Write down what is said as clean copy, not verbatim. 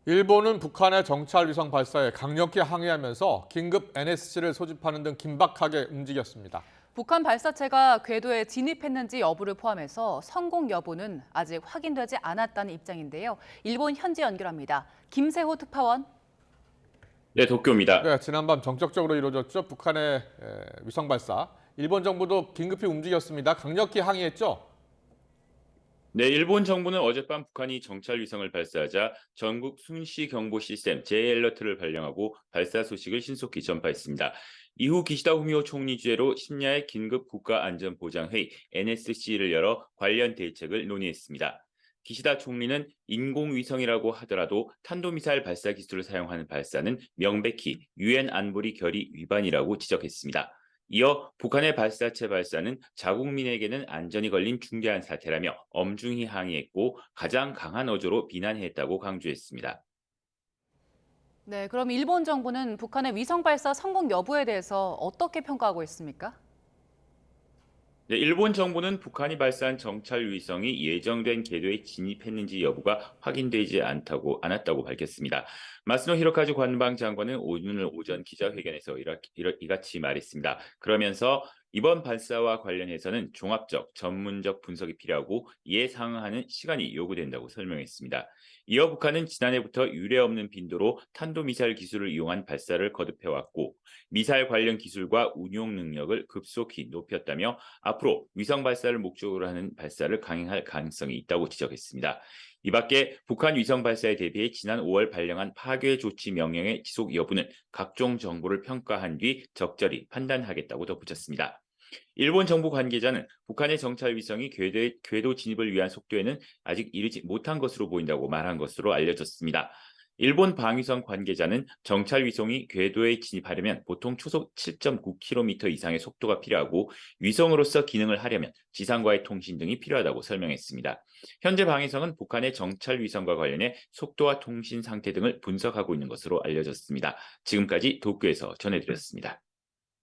일본은 북한의 정찰 위성 발사에 강력히 항의하면서 긴급 NSC를 소집하는 등 긴박하게 움직였습니다. 북한 발사체가 궤도에 진입했는지 여부를 포함해서 성공 여부는 아직 확인되지 않았다는 입장인데요. 일본 현지 연결합니다. 김세호 특파원. 네, 도쿄입니다. 네, 지난밤 정적적으로 이루어졌죠. 북한의 위성 발사. 일본 정부도 긴급히 움직였습니다. 강력히 항의했죠. 네, 일본 정부는 어젯밤 북한이 정찰 위성을 발사하자 전국 순시 경보 시스템 J-알러트를 발령하고 발사 소식을 신속히 전파했습니다. 이후 기시다 후미오 총리 주재로 심야에 긴급 국가안전보장회의 NSC를 열어 관련 대책을 논의했습니다. 기시다 총리는 인공위성이라고 하더라도 탄도미사일 발사 기술을 사용하는 발사는 명백히 유엔 안보리 결의 위반이라고 지적했습니다. 이어 북한의 발사체 발사는 자국민에게는 안전이 걸린 중대한 사태라며 엄중히 항의했고 가장 강한 어조로 비난했다고 강조했습니다. 네, 그럼 일본 정부는 북한의 위성 발사 성공 여부에 대해서 어떻게 평가하고 있습니까? 네, 일본 정부는 북한이 발사한 정찰 위성이 예정된 궤도에 진입했는지 여부가 확인되지 않았다고 밝혔습니다. 마스노 히로카즈 관방장관은 오늘 오전 기자회견에서 이같이 말했습니다. 그러면서 이번 발사와 관련해서는 종합적, 전문적 분석이 필요하고 이에 상응하는 시간이 요구된다고 설명했습니다. 이어 북한은 지난해부터 유례없는 빈도로 탄도미사일 기술을 이용한 발사를 거듭해왔고 미사일 관련 기술과 운용 능력을 급속히 높였다며 앞으로 위성 발사를 목적으로 하는 발사를 강행할 가능성이 있다고 지적했습니다. 이 밖에 북한 위성 발사에 대비해 지난 5월 발령한 파괴 조치 명령의 지속 여부는 각종 정보를 평가한 뒤 적절히 판단하겠다고 덧붙였습니다. 일본 정부 관계자는 북한의 정찰 위성이 궤도 진입을 위한 속도에는 아직 이르지 못한 것으로 보인다고 말한 것으로 알려졌습니다. 일본 방위성 관계자는 정찰 위성이 궤도에 진입하려면 보통 초속 7.9km 이상의 속도가 필요하고 위성으로서 기능을 하려면 지상과의 통신 등이 필요하다고 설명했습니다. 현재 방위성은 북한의 정찰 위성과 관련해 속도와 통신 상태 등을 분석하고 있는 것으로 알려졌습니다. 지금까지 도쿄에서 전해드렸습니다.